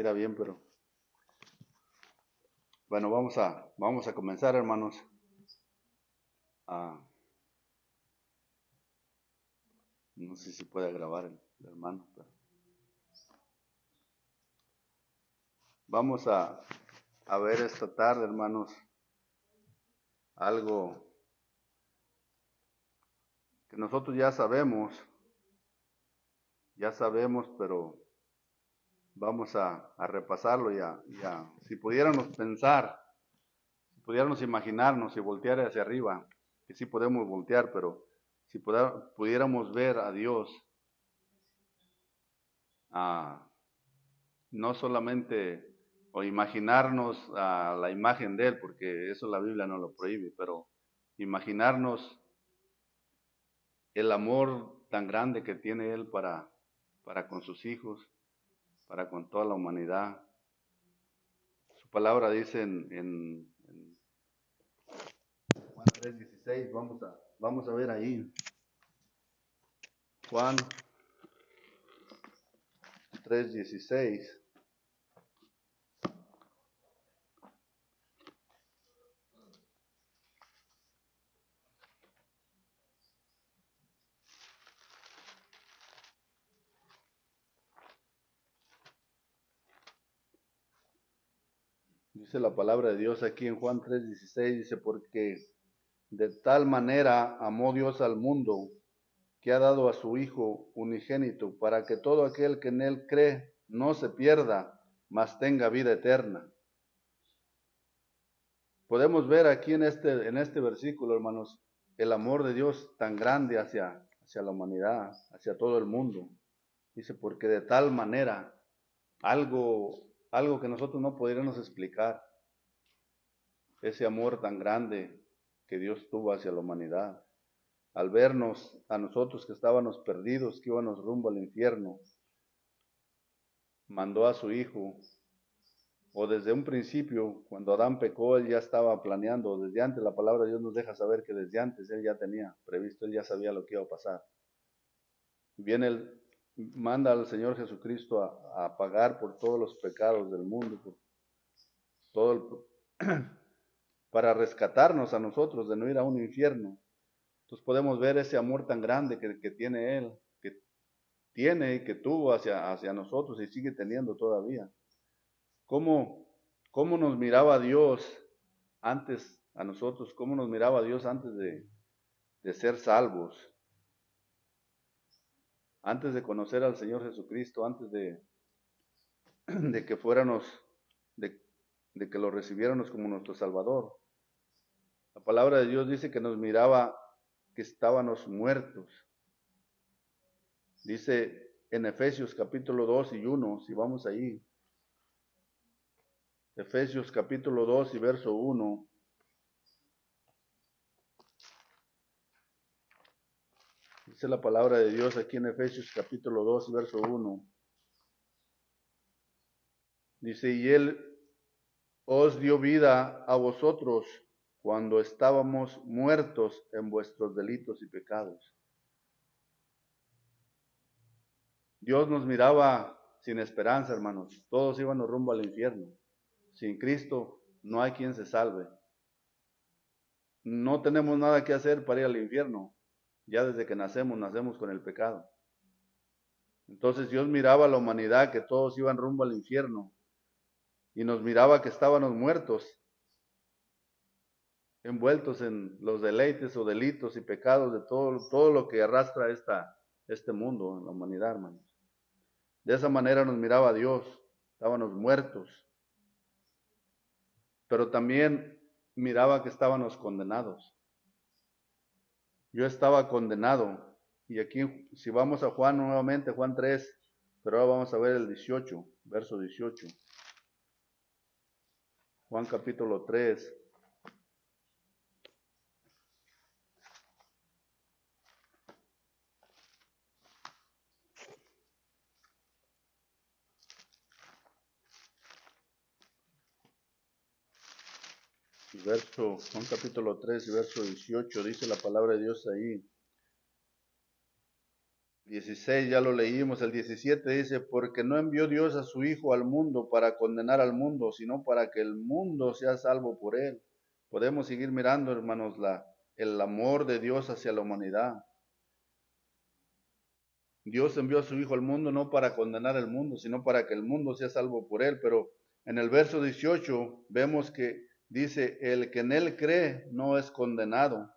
salga bien, pero bueno, vamos a comenzar, hermanos. Ah, no sé si puede grabar el hermano, pero vamos a ver esta tarde, hermanos, algo que nosotros ya sabemos, pero vamos a repasarlo ya. Si pudiéramos pensar, si pudiéramos imaginarnos y voltear hacia arriba, que sí podemos voltear, pero si pudiéramos ver a Dios, ah, no solamente o imaginarnos a la imagen de Él, porque eso la Biblia no lo prohíbe, pero imaginarnos el amor tan grande que tiene Él para con sus hijos, para con toda la humanidad. Su palabra dice en Juan 3:16, vamos a ver ahí. Juan 3:16. Dice la palabra de Dios aquí en Juan 3:16, dice, porque de tal manera amó Dios al mundo, que ha dado a su Hijo unigénito, para que todo aquel que en Él cree no se pierda, mas tenga vida eterna. Podemos ver aquí en este versículo, hermanos, el amor de Dios tan grande hacia la humanidad, hacia todo el mundo. Dice, porque de tal manera, algo que nosotros no podríamos explicar, ese amor tan grande que Dios tuvo hacia la humanidad. Al vernos a nosotros que estábamos perdidos, que íbamos rumbo al infierno, mandó a su Hijo, o desde un principio, cuando Adán pecó, él ya estaba planeando, desde antes la palabra de Dios nos deja saber que desde antes él ya tenía previsto, él ya sabía lo que iba a pasar. Viene manda al Señor Jesucristo a pagar por todos los pecados del mundo, por todo para rescatarnos a nosotros de no ir a un infierno. Entonces podemos ver ese amor tan grande que tiene Él, que tiene y que tuvo hacia nosotros y sigue teniendo todavía. ¿Cómo, cómo nos miraba Dios antes a nosotros? ¿Cómo nos miraba Dios antes de ser salvos? Antes de conocer al Señor Jesucristo, antes de que fuéramos, de, de que lo recibiéramos como nuestro Salvador. La palabra de Dios dice que nos miraba que estábamos muertos. Dice en Efesios capítulo 2 y 1, si vamos ahí. Efesios capítulo 2 y verso 1. Dice la palabra de Dios aquí en Efesios capítulo 2 y verso 1. Dice, y Él os dio vida a vosotros cuando estábamos muertos en vuestros delitos y pecados. Dios nos miraba sin esperanza, hermanos. Todos íbamos rumbo al infierno. Sin Cristo no hay quien se salve. No tenemos nada que hacer para ir al infierno. Ya desde que nacemos con el pecado. Entonces Dios miraba a la humanidad que todos iban rumbo al infierno y nos miraba que estábamos muertos, envueltos en los deleites o delitos y pecados de todo lo que arrastra este mundo, en la humanidad, hermanos. De esa manera nos miraba Dios, estábamos muertos, pero también miraba que estábamos condenados. Yo estaba condenado, y aquí si vamos a Juan nuevamente, Juan 3, pero ahora vamos a ver el 18, verso 18. Juan capítulo 3. Juan capítulo 3 y verso 18, dice la palabra de Dios ahí. 16 ya lo leímos, el 17 dice, porque no envió Dios a su Hijo al mundo para condenar al mundo, sino para que el mundo sea salvo por él. Podemos seguir mirando, hermanos, el amor de Dios hacia la humanidad. Dios envió a su Hijo al mundo no para condenar al mundo, sino para que el mundo sea salvo por él. Pero en el verso 18 vemos que dice, el que en él cree no es condenado.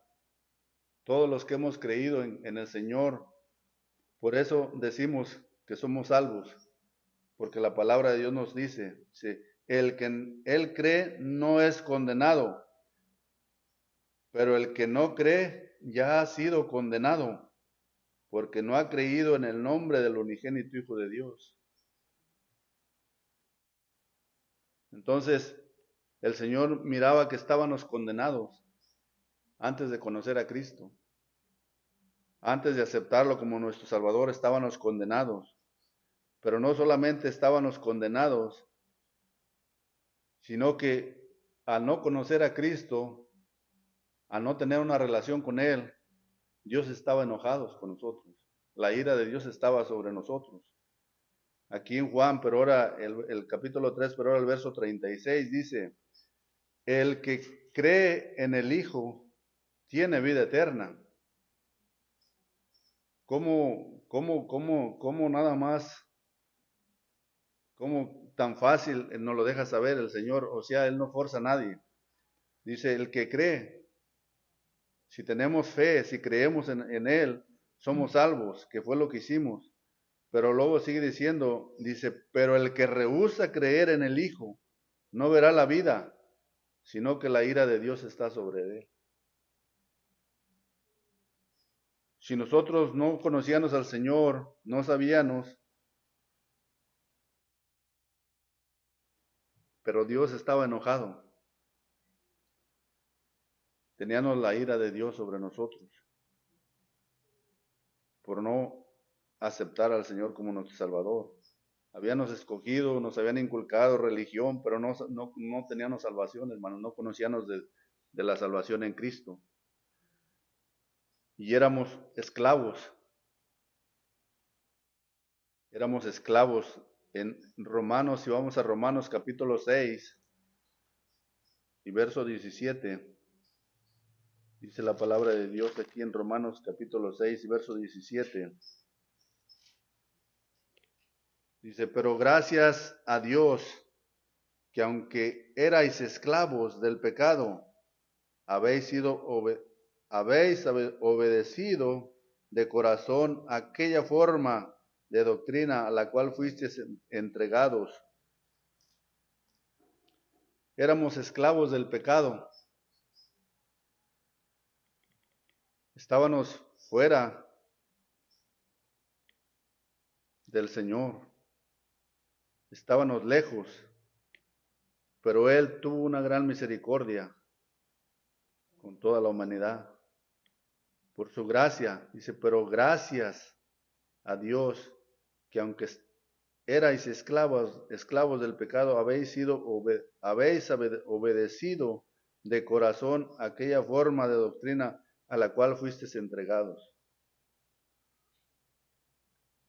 Todos los que hemos creído en el Señor, por eso decimos que somos salvos, porque la palabra de Dios nos dice, el que en él cree no es condenado, pero el que no cree ya ha sido condenado, porque no ha creído en el nombre del unigénito Hijo de Dios. Entonces, el Señor miraba que estábamos condenados antes de conocer a Cristo. Antes de aceptarlo como nuestro Salvador, estábamos condenados. Pero no solamente estábamos condenados, sino que al no conocer a Cristo, al no tener una relación con Él, Dios estaba enojado con nosotros. La ira de Dios estaba sobre nosotros. Aquí en Juan, pero ahora el capítulo 3, pero ahora el verso 36 dice, el que cree en el Hijo tiene vida eterna. ¿Cómo nada más, cómo tan fácil nos lo deja saber el Señor? O sea, Él no forza a nadie. Dice, el que cree, si tenemos fe, si creemos en Él, somos salvos, que fue lo que hicimos. Pero luego sigue diciendo, dice, pero el que rehúsa creer en el Hijo, no verá la vida, sino que la ira de Dios está sobre él. Si nosotros no conocíamos al Señor, no sabíamos, pero Dios estaba enojado. Teníamos la ira de Dios sobre nosotros por no aceptar al Señor como nuestro Salvador. Habíamos escogido, nos habían inculcado religión, pero no teníamos salvación, hermanos, no conocíamos de la salvación en Cristo. Y éramos esclavos. Éramos esclavos. En Romanos, si vamos a Romanos capítulo 6 y verso 17, dice la palabra de Dios aquí en Romanos capítulo 6 y verso 17. Dice, pero gracias a Dios que aunque erais esclavos del pecado, habéis obedecido de corazón aquella forma de doctrina a la cual fuisteis entregados. Éramos esclavos del pecado. Estábamos fuera del Señor. Estábamos lejos. Pero Él tuvo una gran misericordia con toda la humanidad. Por su gracia, dice, pero gracias a Dios que aunque erais esclavos del pecado, habéis obedecido de corazón aquella forma de doctrina a la cual fuisteis entregados.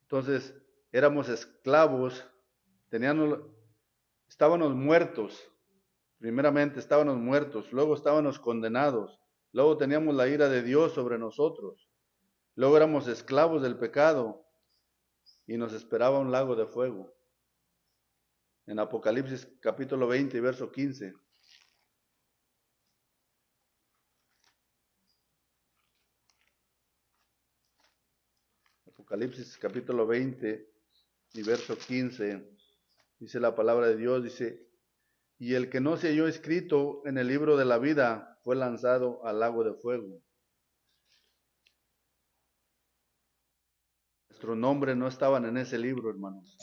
Entonces, éramos esclavos, estábamos muertos, primeramente estábamos muertos, luego estábamos condenados, luego teníamos la ira de Dios sobre nosotros, luego éramos esclavos del pecado y nos esperaba un lago de fuego. En Apocalipsis capítulo 20 y verso 15. Apocalipsis capítulo 20 y verso 15. Dice la palabra de Dios, dice, y el que no se halló escrito en el libro de la vida fue lanzado al lago de fuego. Nuestros nombres no estaban en ese libro, hermanos.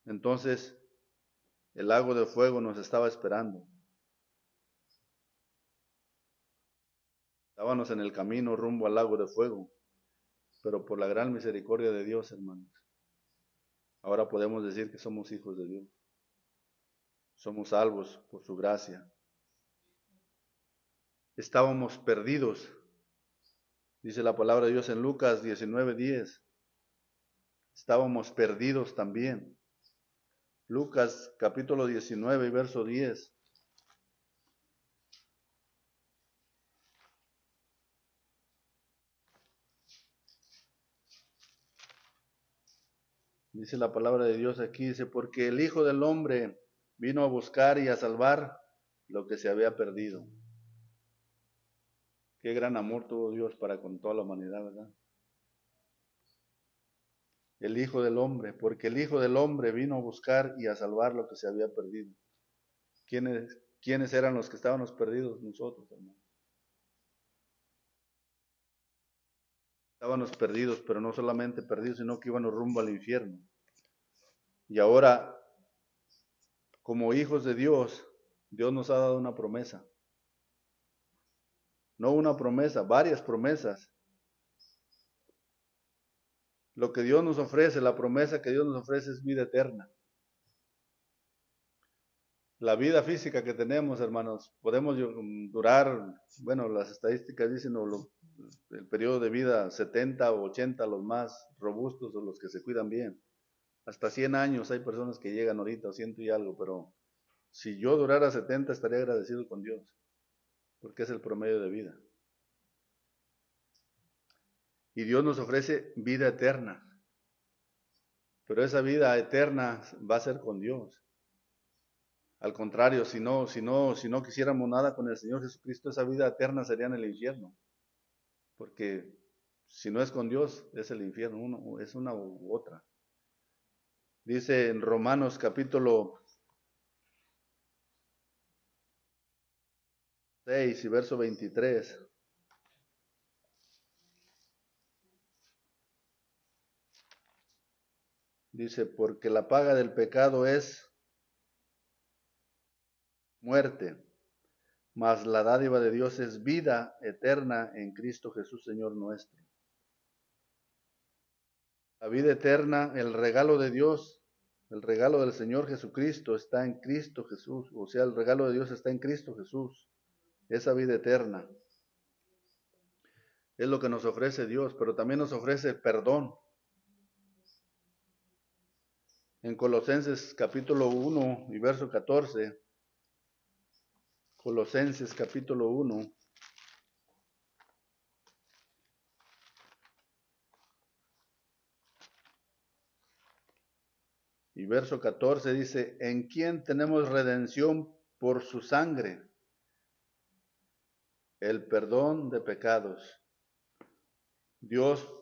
Entonces, el lago de fuego nos estaba esperando. Estábamos en el camino rumbo al lago de fuego, pero por la gran misericordia de Dios, hermanos, ahora podemos decir que somos hijos de Dios. Somos salvos por su gracia. Estábamos perdidos, Dice la palabra de Dios en Lucas 19:10. Estábamos perdidos también. Lucas capítulo 19 y verso 10. Dice la palabra de Dios aquí, dice, porque el Hijo del Hombre vino a buscar y a salvar lo que se había perdido. Qué gran amor tuvo Dios para con toda la humanidad, ¿verdad? El Hijo del Hombre, porque el Hijo del Hombre vino a buscar y a salvar lo que se había perdido. ¿Quiénes eran los que estábamos perdidos? Nosotros, hermano. Estábamos perdidos, pero no solamente perdidos, sino que íbamos rumbo al infierno. Y ahora, como hijos de Dios, Dios nos ha dado una promesa. No una promesa, varias promesas. Lo que Dios nos ofrece, la promesa que Dios nos ofrece es vida eterna. La vida física que tenemos, hermanos, podemos durar, bueno, las estadísticas dicen el periodo de vida 70 o 80, los más robustos o los que se cuidan bien. Hasta 100 años hay personas que llegan ahorita, 100 y algo, pero si yo durara 70 estaría agradecido con Dios, porque es el promedio de vida. Y Dios nos ofrece vida eterna, pero esa vida eterna va a ser con Dios. Al contrario, si no quisiéramos nada con el Señor Jesucristo, esa vida eterna sería en el infierno. Porque si no es con Dios, es el infierno, es una u otra. Dice en Romanos capítulo 6 y verso 23. Dice, porque la paga del pecado es muerte, mas la dádiva de Dios es vida eterna en Cristo Jesús, Señor nuestro. La vida eterna, el regalo de Dios, el regalo del Señor Jesucristo está en Cristo Jesús. O sea, el regalo de Dios está en Cristo Jesús. Esa vida eterna es lo que nos ofrece Dios, pero también nos ofrece perdón. En Colosenses capítulo 1 y verso 14, Colosenses capítulo 1, y verso 14 dice, en quien tenemos redención por su sangre, el perdón de pecados. Dios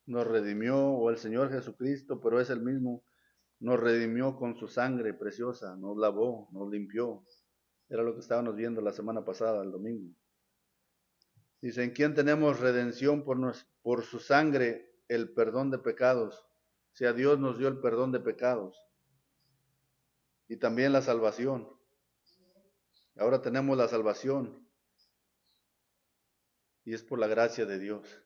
nos redimió, o el Señor Jesucristo, pero es el mismo, nos redimió con su sangre preciosa, nos lavó, nos limpió. Era lo que estábamos viendo la semana pasada, el domingo. Dice, en quien tenemos redención por su sangre, el perdón de pecados. O sea, Dios nos dio el perdón de pecados. Y también la salvación. Ahora tenemos la salvación. Y es por la gracia de Dios.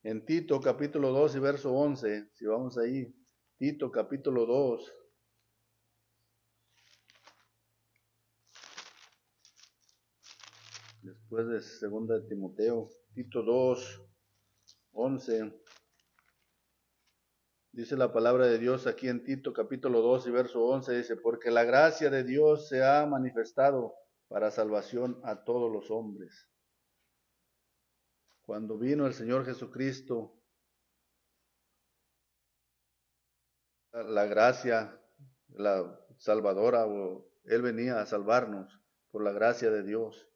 En Tito capítulo 2 y verso 11, si vamos ahí, Tito capítulo 2. Después de 2 de Timoteo, Tito 2, 11. Dice la palabra de Dios aquí en Tito capítulo 2 y verso 11, dice, porque la gracia de Dios se ha manifestado para salvación a todos los hombres. Cuando vino el Señor Jesucristo, la gracia, la salvadora, Él venía a salvarnos por la gracia de Dios.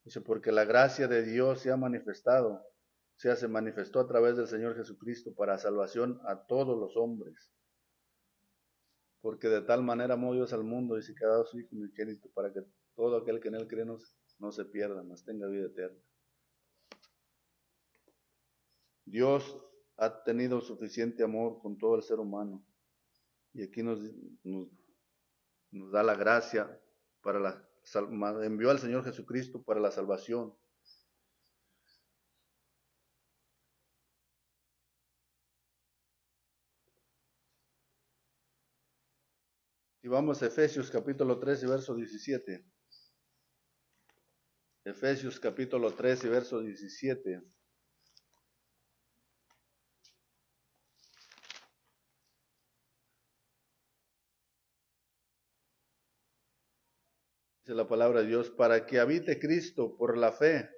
Dice, porque la gracia de Dios se ha manifestado, o sea, se manifestó a través del Señor Jesucristo para salvación a todos los hombres. Porque de tal manera amó Dios al mundo, dice que ha dado su Hijo unigénito, para que todo aquel que en Él cree no se pierda, mas tenga vida eterna. Dios ha tenido suficiente amor con todo el ser humano. Y aquí nos da la gracia para envió al Señor Jesucristo para la salvación. Y vamos a Efesios capítulo 3 y verso 17. Efesios capítulo 3 y verso 17. Dice la palabra de Dios, para que habite Cristo por la fe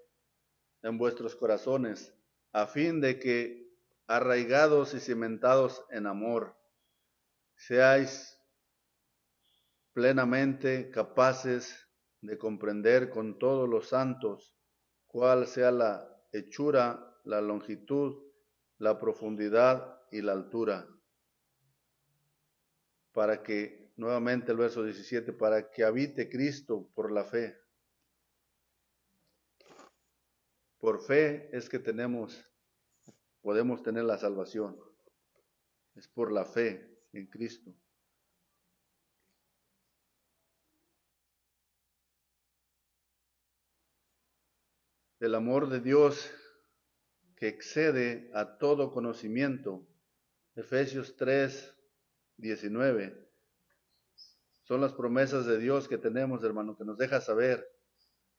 en vuestros corazones, a fin de que, arraigados y cimentados en amor, seáis plenamente capaces de comprender con todos los santos cuál sea la hechura, la longitud, la profundidad y la altura. Para que, nuevamente el verso 17, para que habite Cristo por la fe. Por fe es que podemos tener la salvación. Es por la fe en Cristo. El amor de Dios que excede a todo conocimiento. Efesios 3, 19. Son las promesas de Dios que tenemos, hermano, que nos deja saber.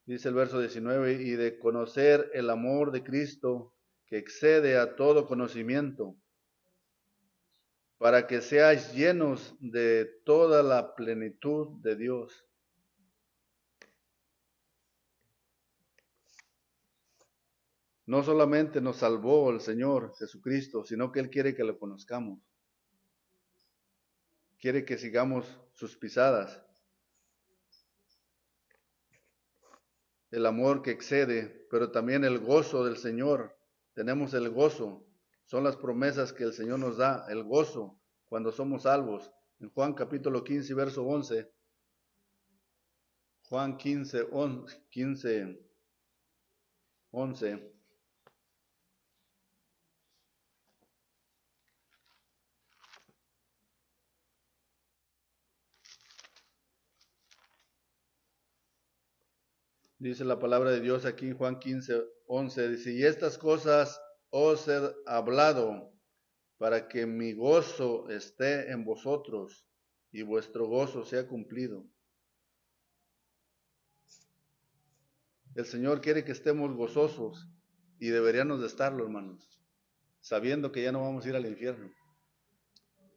Dice el verso 19, y de conocer el amor de Cristo que excede a todo conocimiento, para que seáis llenos de toda la plenitud de Dios. No solamente nos salvó el Señor Jesucristo, sino que Él quiere que lo conozcamos. Quiere que sigamos sus pisadas. El amor que excede, pero también el gozo del Señor. Tenemos el gozo. Son las promesas que el Señor nos da, el gozo cuando somos salvos. En Juan capítulo 15, verso 11. Juan 15, 11. Dice la palabra de Dios aquí en Juan 15, 11. Dice, y estas cosas os he hablado para que mi gozo esté en vosotros y vuestro gozo sea cumplido. El Señor quiere que estemos gozosos y deberíamos de estarlo, hermanos, sabiendo que ya no vamos a ir al infierno,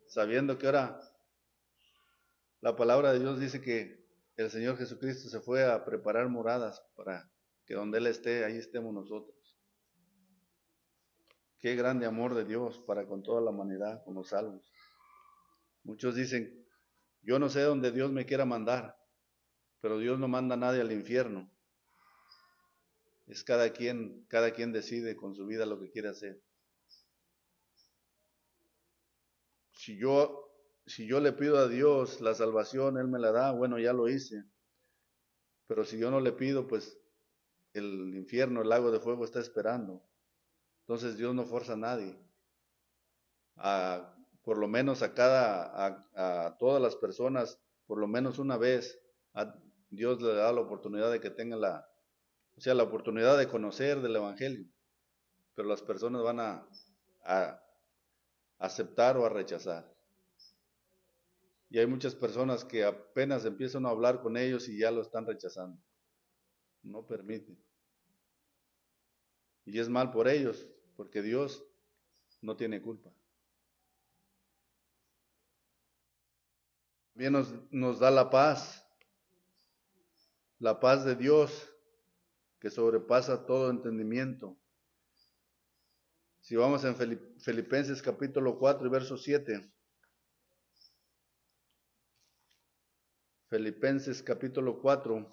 sabiendo que ahora la palabra de Dios dice que el Señor Jesucristo se fue a preparar moradas para que donde Él esté, ahí estemos nosotros. Qué grande amor de Dios para con toda la humanidad, con los salvos. Muchos dicen, yo no sé dónde Dios me quiera mandar, pero Dios no manda a nadie al infierno. Es cada quien decide con su vida lo que quiere hacer. Si yo le pido a Dios la salvación, Él me la da, bueno, ya lo hice. Pero si yo no le pido, pues el infierno, el lago de fuego está esperando. Entonces Dios no fuerza a nadie. Por lo menos a todas las personas, por lo menos una vez, Dios le da la oportunidad de que tengan la oportunidad de conocer del Evangelio. Pero las personas van a aceptar o a rechazar. Y hay muchas personas que apenas empiezan a hablar con ellos y ya lo están rechazando. No permiten. Y es mal por ellos, porque Dios no tiene culpa. También nos da la paz de Dios que sobrepasa todo entendimiento. Si vamos en Filipenses capítulo 4 y verso 7. Filipenses capítulo 4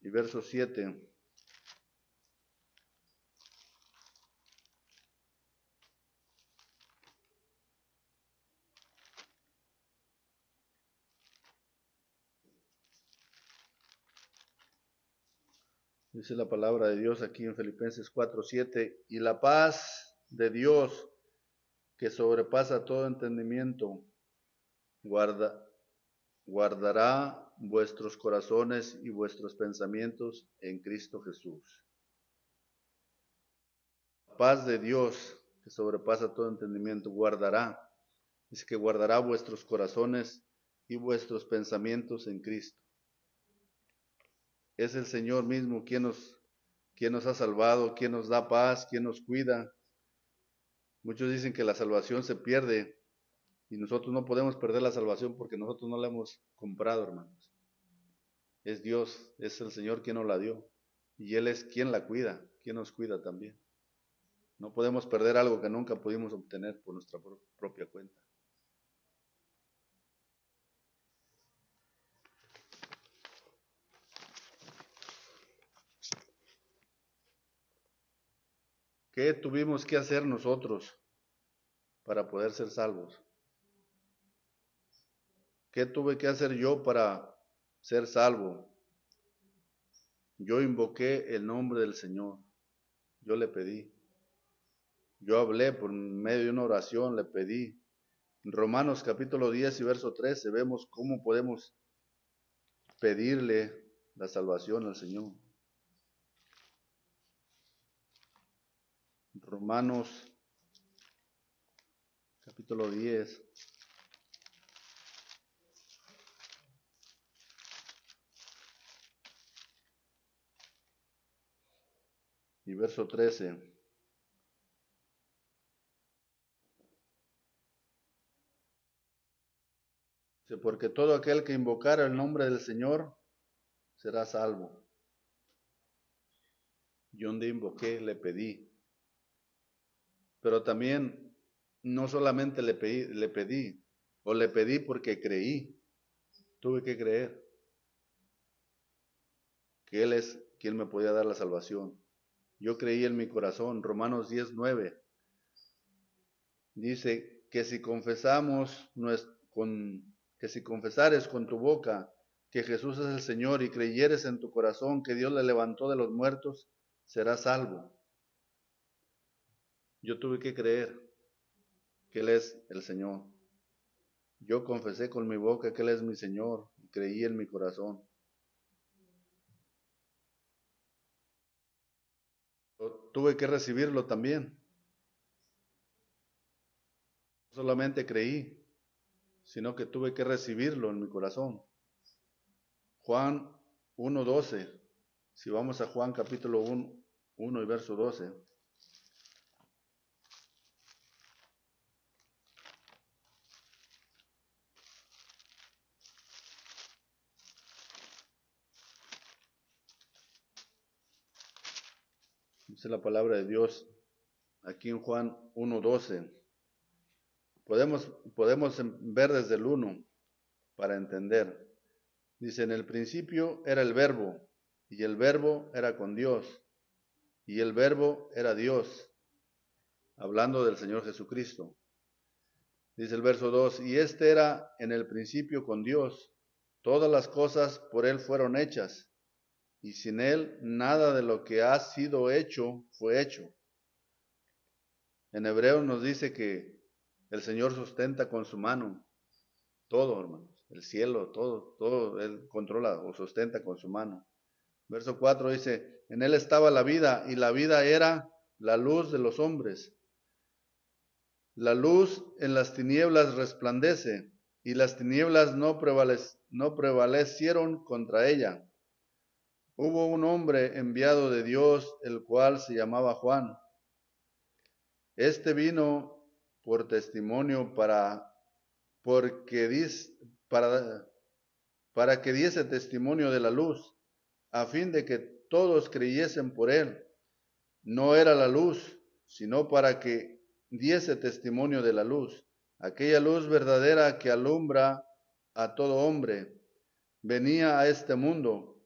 y verso 7. Dice la palabra de Dios aquí en Filipenses 4, 7. Y la paz de Dios que sobrepasa todo entendimiento, guardará vuestros corazones y vuestros pensamientos en Cristo Jesús. La paz de Dios que sobrepasa todo entendimiento guardará. Dice que guardará vuestros corazones y vuestros pensamientos en Cristo. Es el Señor mismo quien nos ha salvado, quien nos da paz, quien nos cuida. Muchos dicen que la salvación se pierde y nosotros no podemos perder la salvación porque nosotros no la hemos comprado, hermanos. Es Dios, es el Señor quien nos la dio. Y Él es quien la cuida, quien nos cuida también. No podemos perder algo que nunca pudimos obtener por nuestra propia cuenta. ¿Qué tuvimos que hacer nosotros para poder ser salvos? ¿Qué tuve que hacer yo para ser salvo? Yo invoqué el nombre del Señor. Yo le pedí. Yo hablé por medio de una oración, le pedí. En Romanos capítulo 10 y verso 13 vemos cómo podemos pedirle la salvación al Señor. Romanos capítulo 10 y verso 13. Porque todo aquel que invocara el nombre del Señor será salvo. Yo donde invoqué, le pedí. Pero también no solamente le pedí, o le pedí porque creí. Tuve que creer que Él es quien me podía dar la salvación. Yo creí en mi corazón. Romanos 10:9 dice que si que si confesares con tu boca que Jesús es el Señor y creyeres en tu corazón que Dios le levantó de los muertos, serás salvo. Yo tuve que creer que Él es el Señor. Yo confesé con mi boca que Él es mi Señor y creí en mi corazón. Tuve que recibirlo también. No solamente creí, sino que tuve que recibirlo en mi corazón. Juan 1:12. Si vamos a Juan capítulo 1 y verso 12. Dice la palabra de Dios aquí en Juan 1:12. Podemos ver desde el 1 para entender. Dice, en el principio era el verbo, y el verbo era con Dios, y el verbo era Dios, hablando del Señor Jesucristo. Dice el verso 2, y este era en el principio con Dios. Todas las cosas por Él fueron hechas, y sin Él nada de lo que ha sido hecho fue hecho. En hebreo nos dice que el Señor sustenta con su mano todo, hermanos. El cielo, todo Él controla o sustenta con su mano. Verso 4 dice, en Él estaba la vida, y la vida era la luz de los hombres. La luz en las tinieblas resplandece, y las tinieblas no prevalecieron contra ella. Hubo un hombre enviado de Dios, el cual se llamaba Juan. Este vino por testimonio para que diese testimonio de la luz, a fin de que todos creyesen por él. No era la luz, sino para que diese testimonio de la luz, aquella luz verdadera que alumbra a todo hombre. Venía a este mundo.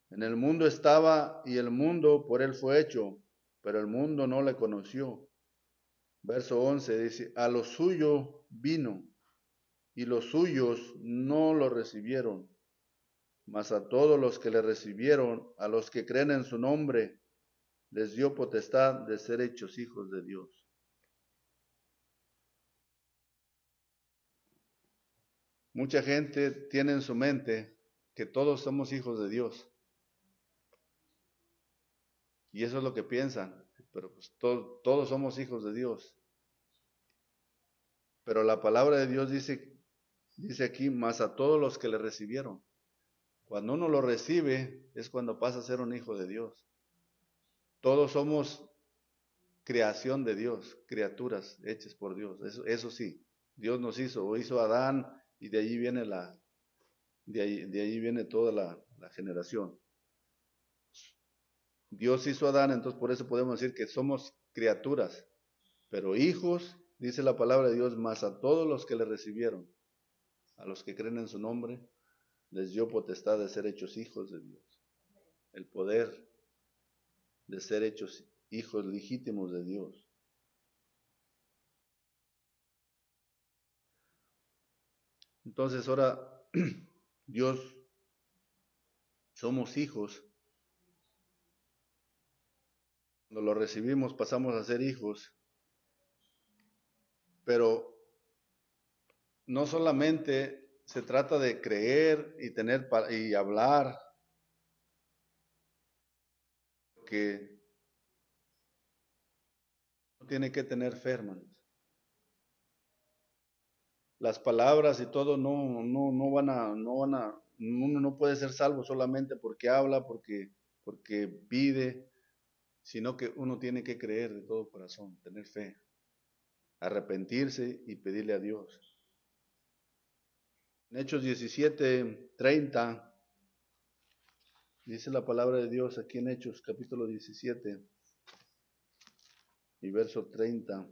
En el mundo estaba y el mundo por él fue hecho, pero el mundo no le conoció. Verso 11 dice, a lo suyo vino, y los suyos no lo recibieron. Mas a todos los que le recibieron, a los que creen en su nombre, les dio potestad de ser hechos hijos de Dios. Mucha gente tiene en su mente que todos somos hijos de Dios. Y eso es lo que piensan, pero pues todos somos hijos de Dios. Pero la palabra de Dios dice aquí, más a todos los que le recibieron. Cuando uno lo recibe es cuando pasa a ser un hijo de Dios. Todos somos creación de Dios, criaturas hechas por Dios. Eso sí, Dios nos hizo a Adán y de allí viene de ahí viene toda la la generación. Dios hizo a Adán, entonces por eso podemos decir que somos criaturas, pero hijos, dice la palabra de Dios, más a todos los que le recibieron, a los que creen en su nombre, les dio potestad de ser hechos hijos de Dios. El poder de ser hechos hijos legítimos de Dios. Entonces ahora Dios, somos hijos. Cuando lo recibimos pasamos a ser hijos. Pero no solamente se trata de creer y tener y hablar, que no tiene que tener fe, hermanos. Las palabras y todo no van a, uno no puede ser salvo solamente porque habla, porque pide, sino que uno tiene que creer de todo corazón, tener fe, arrepentirse y pedirle a Dios. En Hechos 17:30 dice la palabra de Dios aquí en Hechos capítulo 17 y verso 30.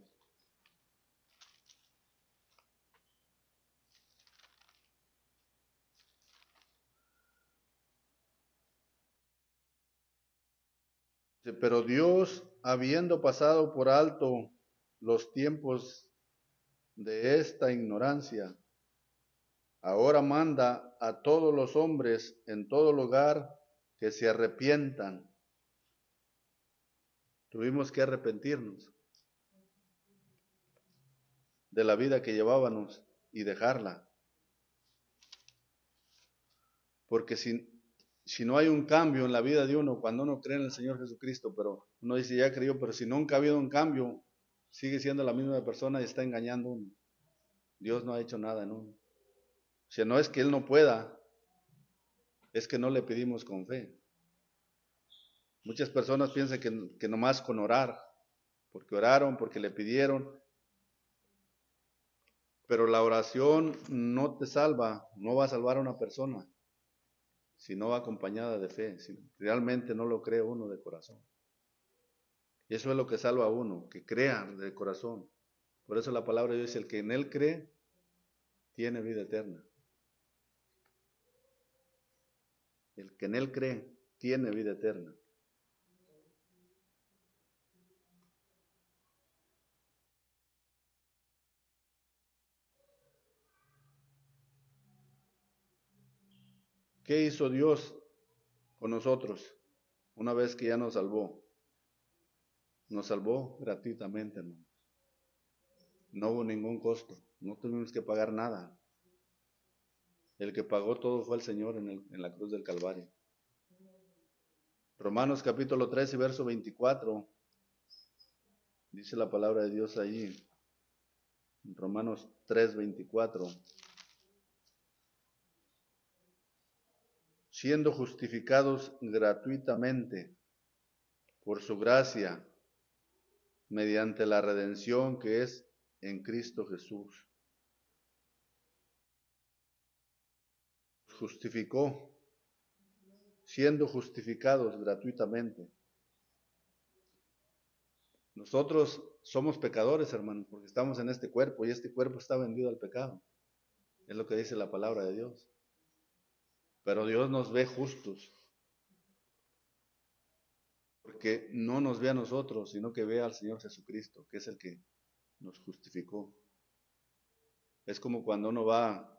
Pero Dios, habiendo pasado por alto los tiempos de esta ignorancia, ahora manda a todos los hombres en todo lugar que se arrepientan. Tuvimos que arrepentirnos de la vida que llevábamos y dejarla. Porque si no hay un cambio en la vida de uno, cuando uno cree en el Señor Jesucristo, pero uno dice ya creyó, pero si nunca ha habido un cambio, sigue siendo la misma persona y está engañando a uno. Dios no ha hecho nada en uno. O sea, no es que Él no pueda, es que no le pedimos con fe. Muchas personas piensan que nomás con orar, porque oraron, porque le pidieron, pero la oración no te salva, no va a salvar a una persona, si no va acompañada de fe, si realmente no lo cree uno de corazón. Y eso es lo que salva a uno, que crea de corazón. Por eso la palabra de Dios dice, el que en Él cree, tiene vida eterna. El que en Él cree, tiene vida eterna. ¿Qué hizo Dios con nosotros una vez que ya nos salvó? Nos salvó gratuitamente, hermanos. No hubo ningún costo, no tuvimos que pagar nada. El que pagó todo fue el Señor en la cruz del Calvario. Romanos capítulo 3 y verso 24, dice la palabra de Dios allí. Romanos 3, 24. Siendo justificados gratuitamente por su gracia, mediante la redención que es en Cristo Jesús. Justificó, siendo justificados gratuitamente. Nosotros somos pecadores, hermanos, porque estamos en este cuerpo y este cuerpo está vendido al pecado. Es lo que dice la palabra de Dios. Pero Dios nos ve justos, porque no nos ve a nosotros, sino que ve al Señor Jesucristo, que es el que nos justificó. Es como cuando uno va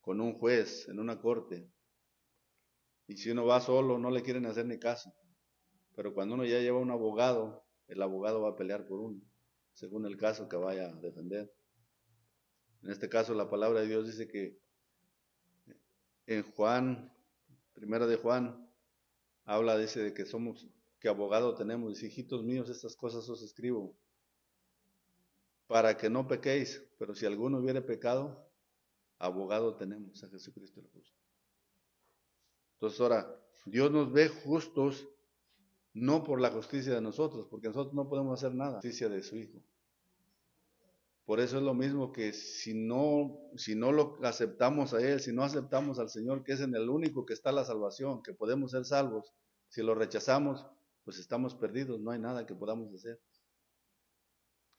con un juez en una corte, y si uno va solo no le quieren hacer ni caso, pero cuando uno ya lleva un abogado, el abogado va a pelear por uno, según el caso que vaya a defender. En este caso la palabra de Dios dice que en Juan, primera de Juan, habla, dice de que que abogado tenemos, dice, hijitos míos, estas cosas os escribo, para que no pequéis, pero si alguno hubiere pecado, abogado tenemos a Jesucristo el justo. Entonces ahora, Dios nos ve justos no por la justicia de nosotros, porque nosotros no podemos hacer nada, la justicia de su Hijo. Por eso es lo mismo que si no lo aceptamos a Él, si no aceptamos al Señor, que es en el único que está la salvación, que podemos ser salvos, si lo rechazamos, pues estamos perdidos, no hay nada que podamos hacer.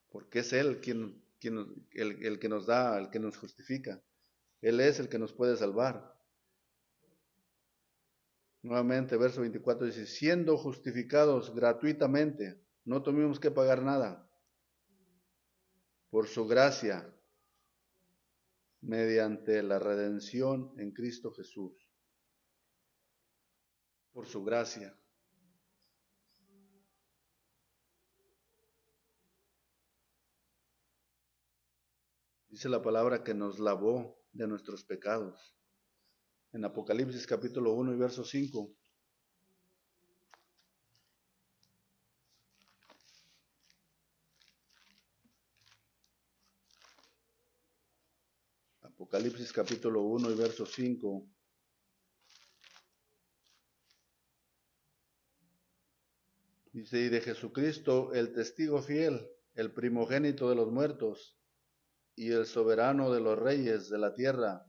Porque es Él el que nos da, el que nos justifica. Él es el que nos puede salvar. Nuevamente, verso 24 dice, siendo justificados gratuitamente, no tuvimos que pagar nada, por su gracia, mediante la redención en Cristo Jesús. Por su gracia. Dice la palabra que nos lavó de nuestros pecados. En Apocalipsis capítulo 1 y verso 5. Apocalipsis capítulo 1 y verso 5. Dice, y de Jesucristo, el testigo fiel, el primogénito de los muertos y el soberano de los reyes de la tierra,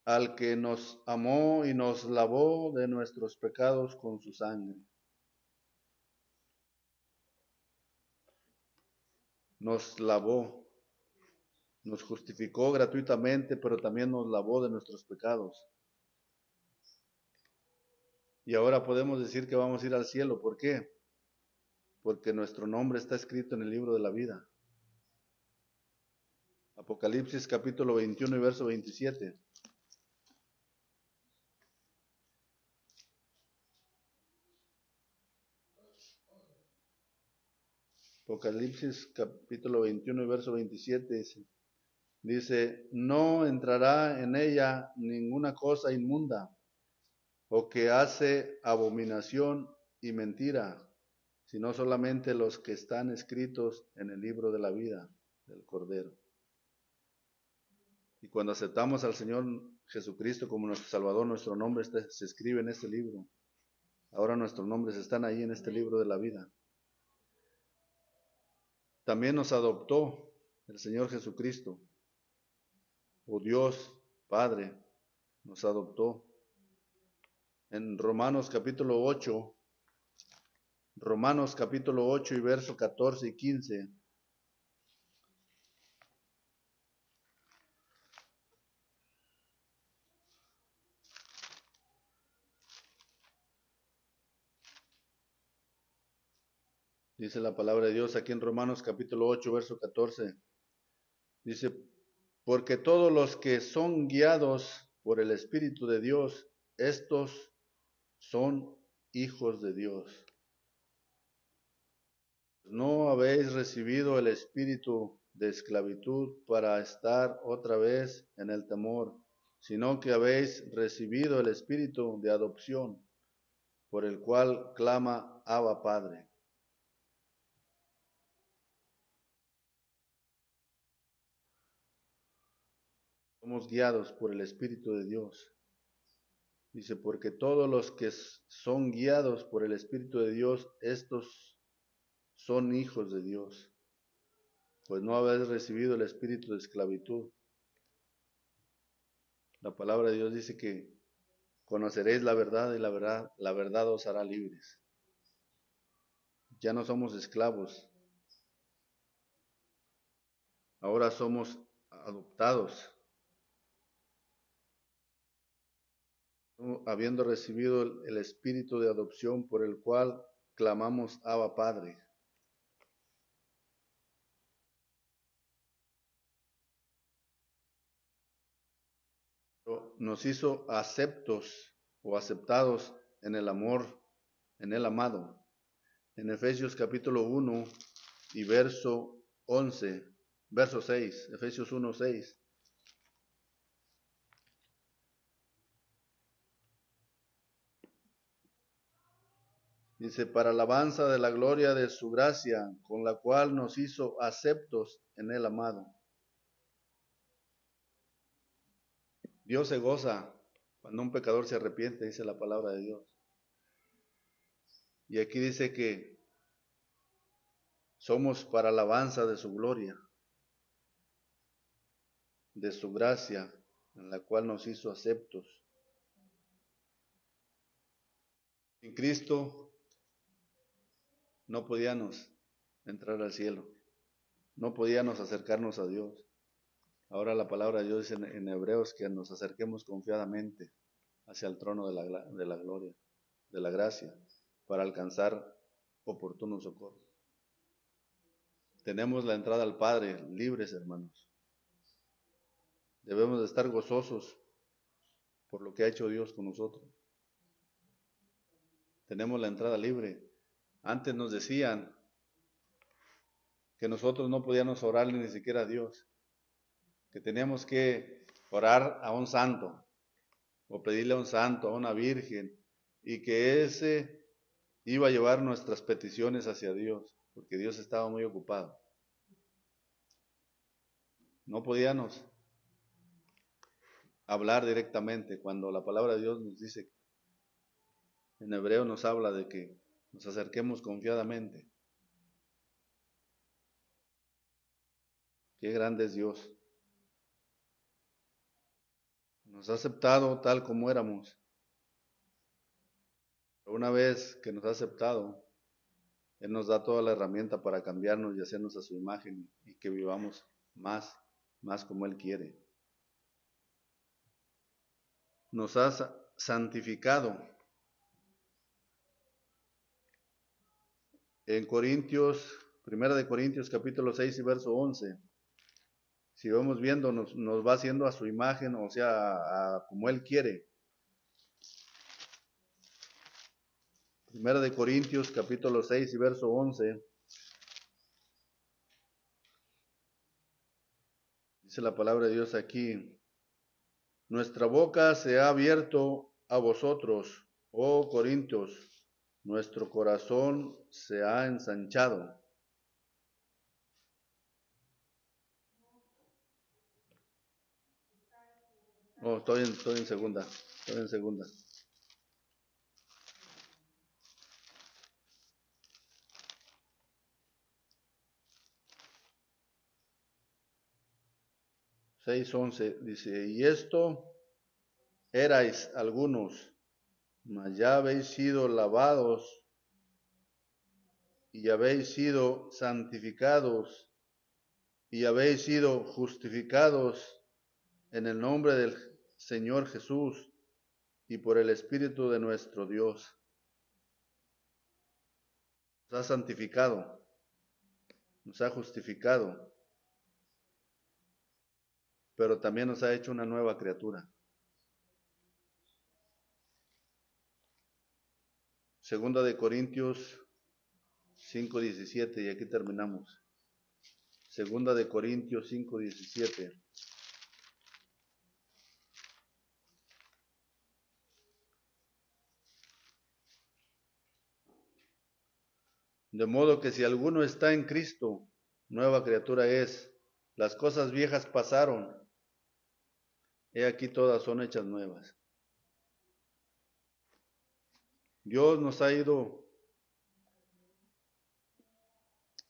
al que nos amó y nos lavó de nuestros pecados con su sangre. Nos lavó, nos justificó gratuitamente, pero también nos lavó de nuestros pecados. Y ahora podemos decir que vamos a ir al cielo. ¿Por qué? Porque nuestro nombre está escrito en el libro de la vida. Apocalipsis capítulo 21 y verso 27. Apocalipsis capítulo 21 y verso 27 dice, no entrará en ella ninguna cosa inmunda o que hace abominación y mentira, sino solamente los que están escritos en el libro de la vida del Cordero. Y cuando aceptamos al Señor Jesucristo como nuestro Salvador, nuestro nombre se escribe en este libro. Ahora nuestros nombres están ahí en este libro de la vida. También nos adoptó el Señor Jesucristo, o Dios Padre, nos adoptó. En Romanos capítulo 8 y verso 14 y 15. Dice la palabra de Dios aquí en Romanos capítulo 8, verso 14. Dice, porque todos los que son guiados por el Espíritu de Dios, estos son hijos de Dios. No habéis recibido el espíritu de esclavitud para estar otra vez en el temor, sino que habéis recibido el espíritu de adopción, por el cual clama Abba Padre. Somos guiados por el Espíritu de Dios. Dice, porque todos los que son guiados por el Espíritu de Dios, estos son hijos de Dios. Pues no habéis recibido el espíritu de esclavitud. La palabra de Dios dice que conoceréis la verdad y la verdad os hará libres. Ya no somos esclavos. Ahora somos adoptados. Habiendo recibido el espíritu de adopción por el cual clamamos Abba Padre. Nos hizo aceptos o aceptados en el amor, en el amado. En Efesios capítulo 1 y verso 11, verso 6, Efesios 1, 6. Dice, para alabanza de la gloria de su gracia, con la cual nos hizo aceptos en el amado. Dios se goza cuando un pecador se arrepiente, dice la palabra de Dios. Y aquí dice que somos para alabanza de su gloria. de su gracia, en la cual nos hizo aceptos. Sin Cristo no podíamos entrar al cielo, no podíamos acercarnos a Dios. Ahora la palabra de Dios dice en Hebreos que nos acerquemos confiadamente hacia el trono de la gloria, de la gracia, para alcanzar oportuno socorro. Tenemos la entrada al Padre libres, hermanos. Debemos de estar gozosos por lo que ha hecho Dios con nosotros. Tenemos la entrada libre. Antes nos decían que nosotros no podíamos orarle ni siquiera a Dios, que teníamos que orar a un santo, o pedirle a un santo, a una virgen, y que ese iba a llevar nuestras peticiones hacia Dios, porque Dios estaba muy ocupado. No podíamos hablar directamente cuando la palabra de Dios nos dice, en hebreo nos habla de que nos acerquemos confiadamente. Qué grande es Dios. Nos ha aceptado tal como éramos. Pero una vez que nos ha aceptado, Él nos da toda la herramienta para cambiarnos y hacernos a su imagen y que vivamos más como Él quiere. Nos ha santificado. En Corintios, 1 Corintios capítulo 6 y verso 11, si vamos viendo, nos va haciendo a su imagen, o sea, a como Él quiere. 1 Corintios capítulo 6 y verso 11, dice la palabra de Dios aquí, nuestra boca se ha abierto a vosotros, oh Corintios, nuestro corazón se ha ensanchado. Oh, estoy en segunda. 6:11 dice, y esto erais algunos, mas ya habéis sido lavados y habéis sido santificados y habéis sido justificados en el nombre del Señor Jesús y por el Espíritu de nuestro Dios. Nos ha santificado, nos ha justificado, pero también nos ha hecho una nueva criatura. Segunda de Corintios 5:17, y aquí terminamos. Segunda de Corintios 5:17. De modo que si alguno está en Cristo, nueva criatura es. Las cosas viejas pasaron, he aquí todas son hechas nuevas. Dios nos ha ido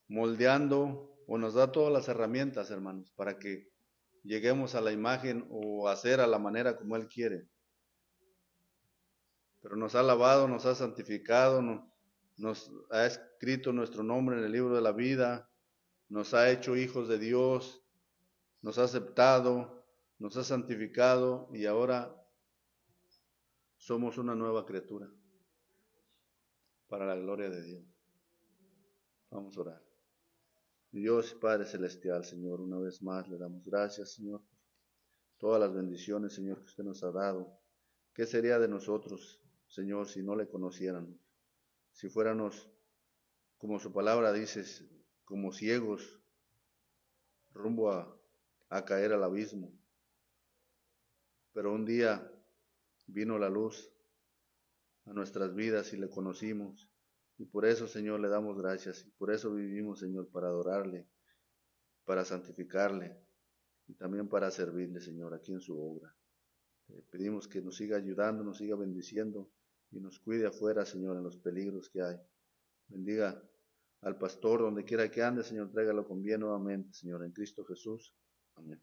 moldeando o nos da todas las herramientas, hermanos, para que lleguemos a la imagen o a hacer a la manera como Él quiere. Pero nos ha lavado, nos ha santificado, nos ha escrito nuestro nombre en el libro de la vida, nos ha hecho hijos de Dios, nos ha aceptado, nos ha santificado y ahora somos una nueva criatura para la gloria de Dios. Vamos a orar. Dios Padre Celestial, Señor, una vez más le damos gracias, Señor, por todas las bendiciones, Señor, que usted nos ha dado. ¿Qué sería de nosotros, Señor, si no le conociéramos? Si fuéramos, como su palabra dice, como ciegos, rumbo a caer al abismo. Pero un día vino la luz a nuestras vidas y le conocimos. Y por eso, Señor, le damos gracias. Y por eso vivimos, Señor, para adorarle, para santificarle y también para servirle, Señor, aquí en su obra. Pedimos que nos siga ayudando, nos siga bendiciendo y nos cuide afuera, Señor, en los peligros que hay. Bendiga al pastor donde quiera que ande, Señor, tráigalo con bien nuevamente, Señor, en Cristo Jesús. Amén.